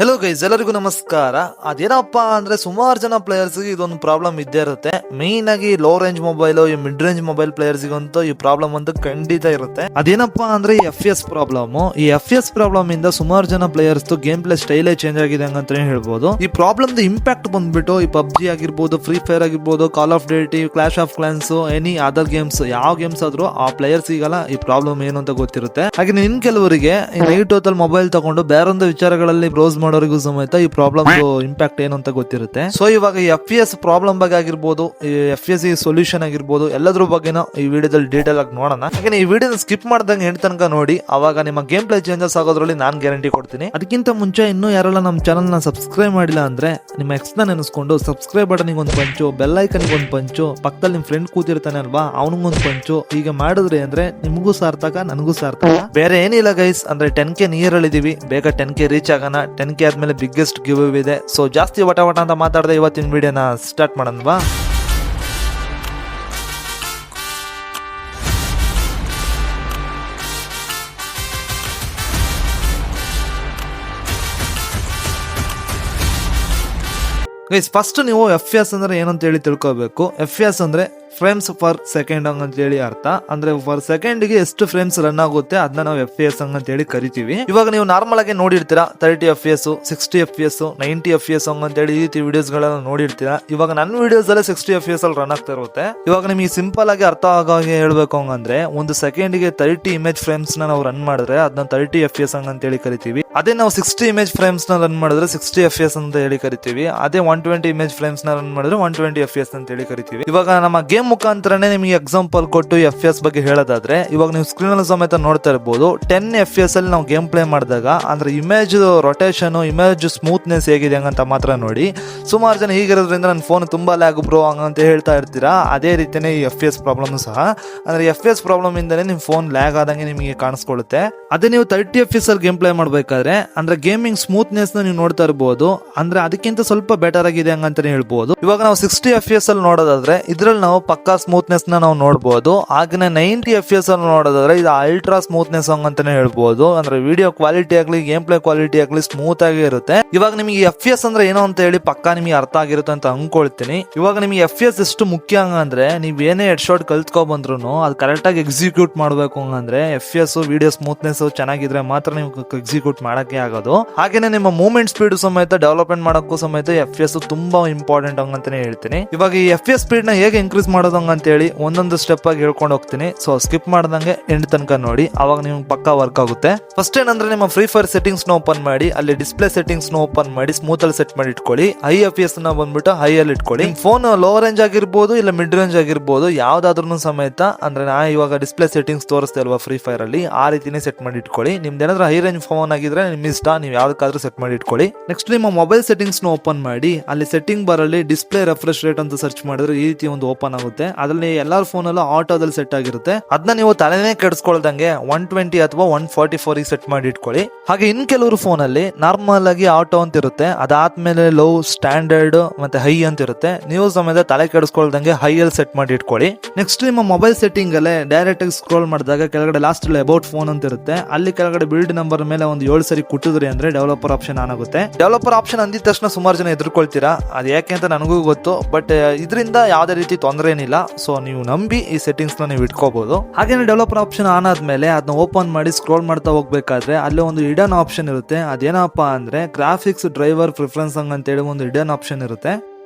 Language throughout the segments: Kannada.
ಹೆಲೋ ಗೈಸ್, ಎಲ್ಲರಿಗೂ ನಮಸ್ಕಾರ. ಅದೇನಪ್ಪ ಅಂದ್ರೆ ಸುಮಾರು ಜನ ಪ್ಲೇಯರ್ಸ್ ಇದೊಂದು ಪ್ರಾಬ್ಲಮ್ ಇದ್ದೇ ಇರುತ್ತೆ. ಮೇನ್ ಆಗಿ ಲೋ ರೇಂಜ್ ಮೊಬೈಲ್, ಈ ಮಿಡ್ ರೇಂಜ್ ಮೊಬೈಲ್ ಪ್ಲೇಯರ್ಸ್ ಗಂತೂ ಈ ಪ್ರಾಬ್ಲಮ್ ಅಂತೂ ಖಂಡಿತ ಇರುತ್ತೆ. ಅದೇನಪ್ಪಾ ಅಂದ್ರೆ FPS ಪ್ರಾಬ್ಲಮ್. ಈ FPS ಪ್ರಾಬ್ಲಮ್ ಇಂದ ಸುಮಾರು ಜನ ಪ್ಲೇಯರ್ಸ್ ಗೇಮ್ ಪ್ಲೇ ಸ್ಟೈಲೇ ಚೇಂಜ್ ಆಗಿದೆ ಅಂತಾನೆ ಹೇಳ್ಬೋದು. ಈ ಪ್ರಾಬ್ಲಮ್ ಇಂಪ್ಯಾಕ್ಟ್ ಬಂದ್ಬಿಟ್ಟು ಈ PUBG ಆಗಿರ್ಬೋದು, ಫ್ರೀ ಫೈರ್ ಆಗಿರ್ಬೋದು, Call of Duty, Clash of Clans, any other games, ಯಾವ ಗೇಮ್ಸ್ ಆದ್ರೂ ಆ ಪ್ಲೇಯರ್ಸ್ ಈಗಲ್ಲ ಈ ಪ್ರಾಬ್ಲಮ್ ಏನು ಅಂತ ಗೊತ್ತಿರುತ್ತೆ. ಹಾಗೆ ಇನ್ ಕೆಲವರಿಗೆ ಈ ನೈಟ್ ಹೊತ್ತಲ್ಲಿ ಮೊಬೈಲ್ ತಗೊಂಡು ಬೇರೊಂದು ವಿಚಾರಗಳಲ್ಲಿ ಬ್ರೌಸ್ ಮಾಡೋರಿಗೂ ಸಮೇತ ಈ ಪ್ರಾಬ್ಲಮ್ ಇಂಪ್ಯಾಕ್ಟ್ ಏನು ಅಂತ ಗೊತ್ತಿರುತ್ತೆ. ಸೊ ಇವಾಗ ಈ FPS ಪ್ರಾಬ್ಲಮ್ ಬಗ್ಗೆ ಆಗಿರ್ಬೋದು, ಈ FPS ಸೊಲ್ಯೂಷನ್ ಆಗಿರ್ಬೋದು, ಎಲ್ಲದ್ರ ಬಗ್ಗೆನೂ ಈ ವಿಡಿಯೋದಲ್ಲಿ ಡೀಟೇಲ್ ಆಗಿ ನೋಡೋಣ. ಹಾಗೆ ಈ ವಿಡಿಯೋನ ಸ್ಕಿಪ್ ಮಾಡ್ದಂಗೆ ಎಂಡ್ ತನಕ ನೋಡಿ, ಅವಾಗ ನಿಮ್ಮ ಗೇಮ್ ಪ್ಲೇ ಚೇಂಜಸ್ ಆಗೋದ್ರಲ್ಲಿ ನಾನು ಗ್ಯಾರಂಟಿ ಕೊಡ್ತೀನಿ. ಅದಕ್ಕಿಂತ ಮುಂಚೆ ಇನ್ನೂ ಯಾರೆಲ್ಲ ನಮ್ಮ ಚಾನಲ್ ನ ಸಬ್ಸ್ಕ್ರೈಬ್ ಮಾಡಿಲ್ಲ ಅಂದ್ರೆ ನಿಮ್ಮ ಎಕ್ಸ್ ನ ನೆನೆಸ್ಕೊಂಡು ಸಬ್ಸ್ಕ್ರೈಬ್ ಬಟನ್ ಒಂದು ಪಂಚು, ಬೆಲ್ ಐಕನ್ ಒಂದು ಪಂಚು, ಪಕ್ಕದಲ್ಲಿ ನಿಮ್ ಫ್ರೆಂಡ್ ಕೂತಿರ್ತಾನೆ ಅಲ್ವಾ ಅವನಿಗೊಂದು ಪಂಚು. ಈಗ ಮಾಡಿದ್ರಿ ಅಂದ್ರೆ ನಿಮಗೂ ಸಾರ್ಥಕ, ನನಗೂ ಸಾರ್ಥಕ. ಬೇರೆ ಏನಿಲ್ಲ ಗೈಸ್, ಅಂದ್ರೆ 10K ನಿಯರ್ ಇದೀವಿ, ಬೇಗ 10K ರೀಚ್ ಆಗೋಣ. 10K ಆದ್ಮೇಲೆ ಬಿಗ್ಗೆಸ್ಟ್ ಗಿವ್ ಇದೆ. ಸೊ ಜಾಸ್ತಿ ವಟ ಅಂತ ಮಾತಾಡದೆ ಇವತ್ತಿನ ವಿಡಿಯೋನ ಸ್ಟಾರ್ಟ್ ಮಾಡೋಣವಾ. ಗೈಸ್, ಫಸ್ಟ್ ನೀವು FPS ಅಂದ್ರೆ ಏನಂತ ಹೇಳಿ ತಿಳ್ಕೋಬೇಕು. FPS ಅಂದ್ರೆ ಫ್ರೇಮ್ಸ್ ಪರ್ ಸೆಕೆಂಡ್ ಅಂತ ಹೇಳಿ ಅರ್ಥ. ಅಂದ್ರೆ ಪರ್ ಸೆಕೆಂಡ್ ಗೆ ಎಷ್ಟು ಫ್ರೇಮ್ಸ್ ರನ್ ಆಗುತ್ತೆ ಅದನ್ನ ನಾವು FPS ಅಂತ ಹೇಳಿ ಕರಿತೀವಿ. ಇವಾಗ ನೀವು ನಾರ್ಮಲ್ ಆಗಿ ನೋಡಿರ್ತೀರಾ 30 FPS, 60 FPS, 90 FPS ಅಂತ ಹೇಳಿ ಈ ರೀತಿ ವಿಡಿಯೋಸ್ ಗಳನ್ನ ನೋಡಿರ್ತೀರಾ. ಇವಾಗ ನನ್ನ ವಿಡಿಯೋಸ್ ಅಲ್ಲೇ 60 FPS ಅಲ್ಲಿ ರನ್ ಆಗ್ತಾ ಇರುತ್ತೆ. ಇವಾಗ ನಿಮಗೆ ಸಿಂಪಲ್ ಆಗಿ ಅರ್ಥ ಆಗೋ ಹಾಗೆ ಹೇಳ್ಬೇಕು ಅಂದ್ರೆ, ಒಂದು ಸೆಕೆಂಡ್ ಗೆ 30 ಇಮೇಜ್ ಫ್ರೇಮ್ಸ್ ನ ನಾವು ರನ್ ಮಾಡಿದ್ರೆ ಅದನ್ನ 30 FPS ಅಂತ ಹೇಳಿ ಕರಿತೀವಿ. ಅದೇ ನಾವು 60 ಇಮೇಜ್ ಫ್ರೇಮ್ಸ್ ನ ರನ್ ಮಾಡಿದ್ರೆ 60 FPS ಅಂತ ಹೇಳಿ ಕರಿತೀವಿ. ಅದೇ 120 ಇಮೇಜ್ ಫ್ರೇಮ್ಸ್ ನ ರನ್ ಮಾಡಿದ್ರೆ 120 FPS ಅಂತ ಹೇಳಿ ಕರಿತೀವಿ. ಇವಾಗ ನಮ್ಮ ಗೇಮ್ ಮುಖಾಂತರನೇ ನಿಮಗೆ ಎಕ್ಸಾಂಪಲ್ ಕೊಟ್ಟು FPS ಬಗ್ಗೆ ಹೇಳೋದಾದ್ರೆ, ಇವಾಗ ನೀವು ಸ್ಕ್ರೀನ್ ಅಲ್ಲಿ ಸಮೇತ ನೋಡ್ತಾ ಇರಬಹುದು 10 FPS ಅಲ್ಲಿ ನಾವು ಗೇಮ್ ಪ್ಲೇ ಮಾಡಿದಾಗ ಅಂದ್ರೆ ಇಮೇಜ್ ರೊಟೇಷನ್, ಇಮೇಜ್ ಸ್ಮೂತ್ನೆಸ್ ಹೇಗಿದೆ ಅಂತ ಮಾತ್ರ ನೋಡಿ. ಸುಮಾರು ಜನ ಹೀಗಿರೋದ್ರಿಂದ ನನ್ನ ಫೋನ್ ತುಂಬಾ ಲ್ಯಾಗ್ ಬ್ರೋ ಹಂಗಂತ ಹೇಳ್ತಾ ಇರ್ತೀರಾ. ಅದೇ ರೀತಿನೇ ಈ FPS ಪ್ರಾಬ್ಲಮ್ ಸಹ, ಅಂದ್ರೆ FPS ಪ್ರಾಬ್ಲಮ್ ಇಂದಲೇ ನಿಮ್ ಫೋನ್ ಲ್ಯಾಗ್ ಆದಂಗೆ ನಿಮಗೆ ಕಾಣಿಸ್ಕೊಳ್ಳುತ್ತೆ. ಅದೇ ನೀವು 30 FPS ಅಲ್ಲಿ ಗೇಮ್ ಪ್ಲೇ ಮಾಡ್ಬೇಕಾದ್ರೆ ಅಂದ್ರೆ ಗೇಮಿಂಗ್ ಸ್ಮೂತ್ನೆಸ್ ನ ನೀವು ನೋಡ್ತಾ ಇರಬಹುದು, ಅಂದ್ರೆ ಅದಕ್ಕಿಂತ ಸ್ವಲ್ಪ ಬೆಟರ್ ಆಗಿದೆ ಹಂಗಂತಾನೆ ಹೇಳ್ಬಹುದು. ಇವಾಗ ನಾವು 60 FPS ಅಲ್ಲಿ ನೋಡೋದಾದ್ರೆ ಇದ್ರಲ್ಲಿ ನಾವು ಪಕ್ಕಾ ಸ್ಮೂತ್ನೆಸ್ ನ ನಾವು ನೋಡಬಹುದು. ಹಾಗೆ 90 FPS ಅಲ್ಲಿ ನೋಡೋದಾದ್ರೆ ಇದು ಅಲ್ಟ್ರಾ ಸ್ಮೂತ್ನೆಸ್ ಅಂತಾನೆ ಹೇಳ್ಬಹುದು. ಅಂದ್ರೆ ವಿಡಿಯೋ ಕ್ವಾಲಿಟಿ ಆಗ್ಲಿ, ಗೇಮ್ ಪ್ಲೇ ಕ್ವಾಲಿಟಿ ಆಗ್ಲಿ ಸ್ಮೂತ್ ಆಗಿ ಇರುತ್ತೆ. ಇವಾಗ ನಿಮಗೆ FPS ಅಂದ್ರೆ ಏನೋ ಅಂತ ಹೇಳಿ ಪಕ್ಕಾ ನಿಮಗೆ ಅರ್ಥ ಆಗಿರುತ್ತೆ ಅಂತ ಅನ್ಕೊಳ್ತೀನಿ. ಇವಾಗ ನಿಮಗೆ FPS ಎಷ್ಟು ಮುಖ್ಯ ಅಂದ್ರೆ, ನೀವ್ ಏನೇ ಹೆಡ್ ಶಾಟ್ ಕಲ್ತ್ಕೊ ಬಂದ್ರು ಅದು ಕರೆಕ್ಟ್ ಆಗಿ ಎಕ್ಸಿಕ್ಯೂಟ್ ಮಾಡ್ಬೇಕು ಅಂದ್ರೆ FPS ವಿಡಿಯೋ ಸ್ಮೂತ್ನೆಸ್ ಚೆನ್ನಾಗಿದ್ರೆ ಮಾತ್ರ ನೀವು ಎಕ್ಸಿಕ್ಯೂಟ್ ಮಾಡಕ್ಕೆ ಆಗೋದು. ಹಾಗೇನೆ ನಿಮ್ಮ ಮೂವ್ಮೆಂಟ್ ಸ್ಪೀಡ್ ಸಮೇತ ಡೆವಲಪ್ಮೆಂಟ್ ಮಾಡಕ್ಕೂ ಸಮೇತ FPS ತುಂಬಾ ಇಂಪಾರ್ಟೆಂಟ್ ಅಂತಾನೆ ಹೇಳ್ತೀನಿ. ಇವಾಗ ಈ FPS ಸ್ಪೀಡ್ ನ ಹೇಗೆ ಇನ್ಕ್ರೀಸ್ ಮಾಡೋದು ಅಂತ ಹೇಳಿ ಒಂದೊಂದು ಸ್ಟೆಪ್ ಆಗಿ ಹೇಳ್ಕೊಂಡು ಹೋಗ್ತೀನಿ. ಸೊ ಸ್ಕಿಪ್ ಮಾಡ್ದಂಗೆ ಎಂಡ್ ತನಕ ನೋಡಿ, ಅವಾಗ ನಿಮ್ಗೆ ಪಕ್ಕಾ ವರ್ಕ್ ಆಗುತ್ತೆ. ಫಸ್ಟ್ ಏನಂದ್ರೆ ನಿಮ್ಮ ಫ್ರೀ ಫೈರ್ ಸೆಟ್ಟಿಂಗ್ಸ್ ನ ಓಪನ್ ಮಾಡಿ, ಅಲ್ಲಿ ಡಿಸ್ಪ್ಲೇ ಸೆಟ್ಟಿಂಗ್ಸ್ ನ ಓಪನ್ ಮಾಡಿ ಸ್ಮೂತ್ ಅಲ್ಲಿ ಸೆಟ್ ಮಾಡಿ ಇಟ್ಕೊಳ್ಳಿ. ಹೈ FPS ನ ಬಂದ್ಬಿಟ್ಟು ಹೈ ಅಲ್ಲಿ ಇಟ್ಕೊಳ್ಳಿ. ಫೋನ್ ಲೋ ರೇಂಜ್ ಆಗಿರ್ಬೋದು ಇಲ್ಲ ಮಿಡ್ ರೇಂಜ್ ಆಗಿರ್ಬೋದು, ಯಾವ್ದಾದ್ರು ಸಮೇತ ಅಂದ್ರೆ ನಾ ಇವಾಗ ಡಿಸ್ಪ್ಲೇ ಸೆಟ್ಟಿಂಗ್ಸ್ ತೋರಿಸ್ತಾ ಇಲ್ವಾ ಫ್ರೀ ಫೈರ್ ಅಲ್ಲಿ, ಆ ರೀತಿನೇ ಸೆಟ್ ಮಾಡಿ ಇಟ್ಕೊಳ್ಳಿ. ನಿಮ್ದು ಏನಾದ್ರೂ ಹೈ ರೇಂಜ್ ಫೋನ್ ಆಗಿದ್ರೆ ನಿಮ್ ಇಷ್ಟ, ನೀವು ಯಾವ್ದಕ್ಕಾದ್ರೂ ಸೆಟ್ ಮಾಡಿ ಇಟ್ಕೊಳ್ಳಿ. ನೆಕ್ಸ್ಟ್ ನಿಮ್ಮ ಮೊಬೈಲ್ ಸೆಟ್ಟಿಂಗ್ಸ್ ನ ಓಪನ್ ಮಾಡಿ, ಅಲ್ಲಿ ಸೆಟ್ಟಿಂಗ್ ಬರಲ್ಲಿ ಡಿಸ್ಪ್ಲೇ ರೆಫ್ರೆಶ್ ರೇಟ್ ಅಂತ ಸರ್ಚ್ ಮಾಡಿದ್ರೆ ಈ ರೀತಿ ಒಂದು ಓಪನ್ ಆಗುತ್ತೆ. ಅದ್ರಲ್ಲಿ ಎಲ್ಲಾರ ಫೋನ್ ಅಲ್ಲೂ ಆಟೋದಲ್ಲಿ ಸೆಟ್ ಆಗಿರುತ್ತೆ. ಅದನ್ನ ನೀವು ತಲೆನೇ ಕೆಡಿಸ್ಕೊಳ್ದಂಗೆ 120 ಅಥವಾ 144 ಸೆಟ್ ಮಾಡಿ ಇಟ್ಕೊಳ್ಳಿ. ಹಾಗೆ ಇನ್ ಕೆಲವರು ಫೋನ್ ಅಲ್ಲಿ ನಾರ್ಮಲ್ ಆಗಿ ಆಟೋ ಅಂತ ಇರುತ್ತೆ, ಅದಾದ್ಮೇಲೆ ಲೋ, ಸ್ಟ್ಯಾಂಡರ್ಡ್ ಮತ್ತೆ ಹೈ ಅಂತ ಇರುತ್ತೆ. ನೀವು ಸಮೇತ ತಲೆ ಕೆಡಿಸ್ಕೊಳ್ದಂಗೆ ಹೈ ಅಲ್ಲಿ ಸೆಟ್ ಮಾಡಿ ಇಟ್ಕೊಳ್ಳಿ. ನೆಕ್ಸ್ಟ್ ನಿಮ್ಮ ಮೊಬೈಲ್ ಸೆಟ್ಟಿಂಗ್ ಅಲ್ಲೇ ಡೈರೆಕ್ಟ್ ಆಗಿ ಸ್ಕ್ರೋಲ್ ಮಾಡಿದಾಗ ಕೆಳಗಡೆ ಲಾಸ್ಟ್ ಅಬೌಟ್ ಫೋನ್ ಅಂತ ಇರುತ್ತೆ. ಅಲ್ಲಿ ಕೆಳಗಡೆ ಬಿಲ್ಡ್ ನಂಬರ್ ಮೇಲೆ ಒಂದು 7 ಸರಿ ಕುಟ್ಟಿದ್ರಿ ಅಂದ್ರೆ ಡೆವಲಪರ್ ಆಪ್ಷನ್ ಆನ್ ಆಗುತ್ತೆ. ಡೆವಲಪರ್ ಆಪ್ಷನ್ ಅಂದಿದ ತಕ್ಷಣ ಸುಮಾರು ಜನ ಎದುರ್ಕೊಳ್ತೀರಾ, ಅದು ಯಾಕೆ ಅಂತ ನನಗೂ ಗೊತ್ತು. ಬಟ್ ಇದರಿಂದ ಯಾವುದೇ ರೀತಿ ತೊಂದರೆ ಏನಿಲ್ಲ. ಸೊ ನೀವು ನಂಬಿ ಈ ಸೆಟ್ಟಿಂಗ್ಸ್ ನ ನೀವು ಇಟ್ಕೋಬಹುದು. ಹಾಗೇನೆ ಡೆವಲಪರ್ ಆಪ್ಷನ್ ಆನ್ ಆದ್ಮೇಲೆ ಅದನ್ನ ಓಪನ್ ಮಾಡಿ ಸ್ಕ್ರೋಲ್ ಮಾಡ್ತಾ ಹೋಗ್ಬೇಕಾದ್ರೆ ಅಲ್ಲಿ ಒಂದು ಹಿಡನ್ ಆಪ್ಷನ್ ಇರುತ್ತೆ. ಅದೇನಪ್ಪಾ ಅಂದ್ರೆ ಗ್ರಾಫಿಕ್ಸ್ ಡ್ರೈವರ್ ಪ್ರಿಫರೆನ್ಸ್ ಅಂತ ಹೇಳಿ ಒಂದು ಹಿಡನ್ ಆಪ್ಷನ್ ಇರುತ್ತೆ.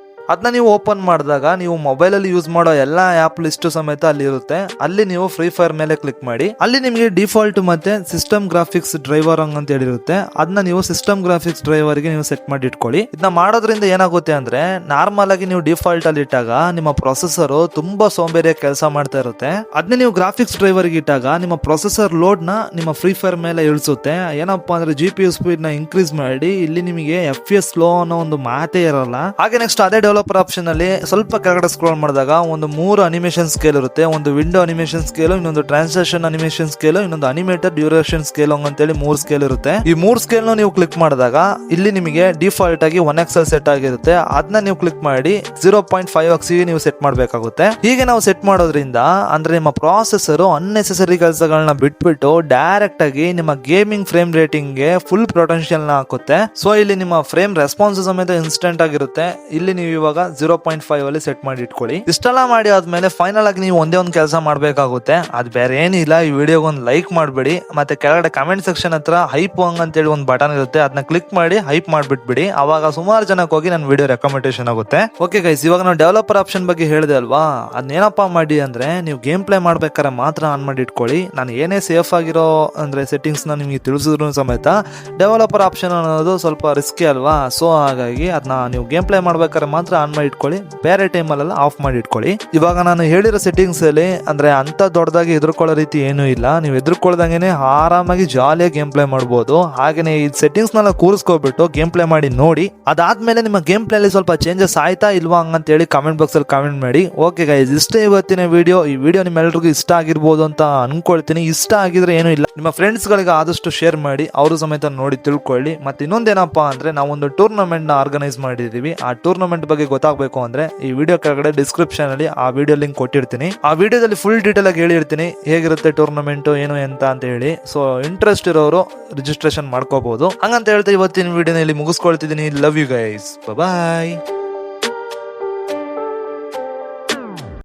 ಅದನ್ನ ನೀವು ಓಪನ್ ಮಾಡಿದಾಗ ನೀವು ಮೊಬೈಲ್ ಅಲ್ಲಿ ಯೂಸ್ ಮಾಡೋ ಎಲ್ಲಾ ಆಪ್ ಲಿಸ್ಟ್ ಸಮೇತ ಅಲ್ಲಿ ಇರುತ್ತೆ. ಅಲ್ಲಿ ನೀವು ಫ್ರೀ ಫೈರ್ ಮೇಲೆ ಕ್ಲಿಕ್ ಮಾಡಿ, ಅಲ್ಲಿ ನಿಮಗೆ ಡಿಫಾಲ್ಟ್ ಮತ್ತೆ ಸಿಸ್ಟಮ್ ಗ್ರಾಫಿಕ್ಸ್ ಡ್ರೈವರ್ ಅಂತ ಹೇಳಿರುತ್ತೆ. ಅದನ್ನ ನೀವು ಸಿಸ್ಟಮ್ ಗ್ರಾಫಿಕ್ಸ್ ಡ್ರೈವರ್ ಗೆ ನೀವು ಸೆಟ್ ಮಾಡಿ ಇಟ್ಕೊಳ್ಳಿ. ಇದನ್ನ ಮಾಡೋದ್ರಿಂದ ಏನಾಗುತ್ತೆ ಅಂದ್ರೆ, ನಾರ್ಮಲ್ ಆಗಿ ನೀವು ಡಿಫಾಲ್ಟ್ ಅಲ್ಲಿ ಇಟ್ಟಾಗ ನಿಮ್ಮ ಪ್ರೊಸೆಸರ್ ತುಂಬಾ ಸೋಂಬೇರಿಯ ಕೆಲಸ ಮಾಡ್ತಾ ಇರುತ್ತೆ. ಅದನ್ನ ನೀವು ಗ್ರಾಫಿಕ್ಸ್ ಡ್ರೈವರ್ ಗೆ ಇಟ್ಟಾಗ ನಿಮ್ಮ ಪ್ರೊಸೆಸರ್ ಲೋಡ್ ನ ನಿಮ್ಮ ಫ್ರೀ ಫೈರ್ ಮೇಲೆ ಇಳಿಸುತ್ತೆ. ಏನಪ್ಪಾ ಅಂದ್ರೆ GPU ಸ್ಪೀಡ್ ನ ಇನ್ಕ್ರೀಸ್ ಮಾಡಿ ಇಲ್ಲಿ ನಿಮಗೆ FPS ಸ್ಲೋ ಅನ್ನೋ ಒಂದು ಮಾತೇ ಇರಲ್ಲ. ಹಾಗೆ ನೆಕ್ಸ್ಟ್ ಅದೇ ಡೆವಲಪರ್ ಆಪ್ಷನ್ ಅಲ್ಲಿ ಸ್ವಲ್ಪ ಕೆಳಗಡೆ ಸ್ಕ್ರೋಲ್ ಮಾಡಿದಾಗ ಒಂದು 3 ಅನಿಮೇಷನ್ ಸ್ಕೇಲ್ ಇರುತ್ತೆ. ಒಂದು ವಿಂಡೋ ಅನಿಮೇಷನ್ ಸ್ಕೇಲ್, ಇನ್ನೊಂದು ಟ್ರಾನ್ಸಾಕ್ಷನ್ ಅನಿಮೇಷನ್ ಸ್ಕೇಲ್, ಇನ್ನೊಂದು ಅನಿಮೇಟೆಡ್ ಡ್ಯೂರೇಷನ್ ಸ್ಕೇಲ್ ಅಂತೇಳಿ 3 ಸ್ಕೇಲ್ ಇರುತ್ತೆ. ಈ 3 ಸ್ಕೇಲ್ ನೀವು ಕ್ಲಿಕ್ ಮಾಡಿದಾಗ ಇಲ್ಲಿ ನಿಮಗೆ ಡಿಫಾಲ್ಟ್ ಆಗಿ 1x ಸೆಟ್ ಆಗಿರುತ್ತೆ. ಅದನ್ನ ನೀವು ಕ್ಲಿಕ್ ಮಾಡಿ 0.5x ನೀವು ಸೆಟ್ ಮಾಡಬೇಕಾಗುತ್ತೆ. ಹೀಗೆ ನಾವು ಸೆಟ್ ಮಾಡೋದ್ರಿಂದ ಅಂದ್ರೆ ನಿಮ್ಮ ಪ್ರಾಸೆಸರ್ ಅನ್ನೆಸೆಸರಿ ಕೆಲಸಗಳನ್ನ ಬಿಟ್ಬಿಟ್ಟು ಡೈರೆಕ್ಟ್ ಆಗಿ ನಿಮ್ಮ ಗೇಮಿಂಗ್ ಫ್ರೇಮ್ ರೇಟಿಂಗ್ ಗೆ ಫುಲ್ ಪೊಟೆನ್ಶಿಯಲ್ ನ ಹಾಕುತ್ತೆ. ಸೊ ಇಲ್ಲಿ ನಿಮ್ಮ ಫ್ರೇಮ್ ರೆಸ್ಪಾನ್ಸ್ ಸಮೇತ ಇನ್ಸ್ಟೆಂಟ್ ಆಗಿರುತ್ತೆ. ಇಲ್ಲಿ ನೀವು ಇವಾಗ 0.5 ಅಲ್ಲಿ ಸೆಟ್ ಮಾಡಿ ಇಟ್ಕೊಳ್ಳಿ. ಇಷ್ಟೆಲ್ಲ ಮಾಡಿ ಆದ್ಮೇಲೆ ಫೈನಲ್ ಆಗಿ ನೀವು ಒಂದೇ ಒಂದು ಕೆಲಸ ಮಾಡ್ಬೇಕಾಗುತ್ತೆ. ಅದು ಬೇರೆ ಏನಿಲ್ಲ, ಈ ವಿಡಿಯೋಗೆ ಒಂದು ಲೈಕ್ ಮಾಡಬೇಡಿ, ಮತ್ತೆ ಕೆಳಗಡೆ ಕಮೆಂಟ್ ಸೆಕ್ಷನ್ ಹತ್ರ ಹೈಪ್ ಅಂತೇಳಿ ಒಂದು ಬಟನ್ ಇರುತ್ತೆ, ಅದನ್ನ ಕ್ಲಿಕ್ ಮಾಡಿ ಹೈಪ್ ಮಾಡ್ಬಿಟ್ಬಿಡಿ. ಅವಾಗ ಸುಮಾರು ಜನಕ್ಕೆ ಹೋಗಿ ನನ್ನ ವಿಡಿಯೋ ರೆಕಮೆಂಡೇಶನ್ ಆಗುತ್ತೆ. ಓಕೆ ಗೈಸ್, ಇವಾಗ ನಾವು ಡೆವಲಪರ್ ಆಪ್ಷನ್ ಬಗ್ಗೆ ಹೇಳಿದೆ ಅಲ್ವಾ, ಅದನ್ನೇನಪ್ಪ ಮಾಡಿ ಅಂದ್ರೆ ನೀವು ಗೇಮ್ ಪ್ಲೇ ಮಾಡ್ಬೇಕಾದ್ರೆ ಮಾತ್ರ ಆನ್ ಮಾಡಿ ಇಟ್ಕೊಳ್ಳಿ. ನಾನು ಏನೇ ಸೇಫ್ ಆಗಿರೋ ಅಂದ್ರೆ ಸೆಟ್ಟಿಂಗ್ಸ್ ನ ನಿಮಗೆ ತಿಳಿಸಿದ್ರು ಸಮೇತ ಡೆವಲಪರ್ ಆಪ್ಷನ್ ಅನ್ನೋದು ಸ್ವಲ್ಪ ರಿಸ್ಕಿ ಅಲ್ವಾ. ಸೊ ಹಾಗಾಗಿ ಅದನ್ನ ನೀವು ಗೇಮ್ ಪ್ಲೇ ಮಾಡ್ಬೇಕಾದ್ರೆ ಮಾತ್ರ ಆನ್ ಮಾಡಿ ಇಟ್ಕೊಳ್ಳಿ, ಬೇರೆ ಟೈಮಲ್ಲೆಲ್ಲ ಆಫ್ ಮಾಡಿ ಇಟ್ಕೊಳ್ಳಿ. ಇವಾಗ ನಾನು ಹೇಳಿರೋ ಸೆಟ್ಟಿಂಗ್ಸ್ ಅಲ್ಲಿ ಅಂದ್ರೆ ಅಂತ ದೊಡ್ಡದಾಗಿ ಎದುರ್ಕೊಳ್ಳೋ ರೀತಿ ಏನೂ ಇಲ್ಲ. ನೀವು ಎದುರ್ಕೊಳ್ದಂಗೆ ಆರಾಮಾಗಿ ಜಾಲಿಯಾಗಿ ಗೇಮ್ ಪ್ಲೇ ಮಾಡ್ಬೋದು. ಹಾಗೇನೆ ಈ ಸೆಟ್ಟಿಂಗ್ಸ್ ನೆಲ್ಲ ಕೂರಿಸ್ಕೊಬಿಟ್ಟು ಗೇಮ್ ಪ್ಲೇ ಮಾಡಿ ನೋಡಿ. ಅದಾದ್ಮೇಲೆ ನಿಮ್ಮ ಗೇಮ್ ಪ್ಲೇ ಅಲ್ಲಿ ಸ್ವಲ್ಪ ಚೇಂಜಸ್ ಆಯ್ತಾ ಇಲ್ವಾ ಅಂತ ಹೇಳಿ ಕಮೆಂಟ್ ಬಾಕ್ಸ್ ಅಲ್ಲಿ ಕಮೆಂಟ್ ಮಾಡಿ. ಓಕೆ ಗೈಸ್, ಇಷ್ಟೇ ಇವತ್ತಿನ ವಿಡಿಯೋ. ಈ ವಿಡಿಯೋ ನಿಮ್ಮೆಲ್ಲರಿಗೂ ಇಷ್ಟ ಆಗಿರ್ಬೋದು ಅಂತ ಅನ್ಕೊಳ್ತೀನಿ. ಇಷ್ಟ ಆಗಿದ್ರೆ ಏನೂ ಇಲ್ಲ, ನಿಮ್ಮ ಫ್ರೆಂಡ್ಸ್ ಗಳಿಗೆ ಆದಷ್ಟು ಶೇರ್ ಮಾಡಿ, ಅವರು ಸಮೇತ ನೋಡಿ ತಿಳ್ಕೊಳ್ಳಿ. ಮತ್ತೆ ಇನ್ನೊಂದೇನಪ್ಪಾ ಅಂದ್ರೆ ನಾವೊಂದು ಟೂರ್ನಮೆಂಟ್ ನ ಆರ್ಗನೈಸ್ ಮಾಡಿದೀವಿ. ಆ ಟೂರ್ನಮೆಂಟ್ ಬಗ್ಗೆ ಗೊತ್ತಾಗಬೇಕು ಅಂದ್ರೆ ಈ ವಿಡಿಯೋ ಕೆಳಗಡೆ ಡಿಸ್ಕ್ರಿಪ್ಷನ್ ಅಲ್ಲಿ ಆ ವಿಡಿಯೋ ಲಿಂಕ್ ಕೊಟ್ಟಿರ್ತೀನಿ. ಆ ವಿಡಿಯೋದಲ್ಲಿ ಫುಲ್ ಡೀಟೇಲ್ ಆಗಿ ಹೇಳಿರ್ತೀನಿ ಹೇಗಿರುತ್ತೆ ಟೂರ್ನಮೆಂಟ್ ಏನು ಅಂತ ಹೇಳಿ. ಸೊ ಇಂಟ್ರೆಸ್ಟ್ ಇರೋರು ರಿಜಿಸ್ಟ್ರೇಷನ್ ಮಾಡ್ಕೋಬಹುದು. ಹಂಗಂತ ಹೇಳ್ತಾ ಇವತ್ತಿನ ವಿಡಿಯೋನಲ್ಲಿ ಮುಗಿಸ್ಕೊಳ್ತಿದ್ದೀನಿ. Love you guys, bye.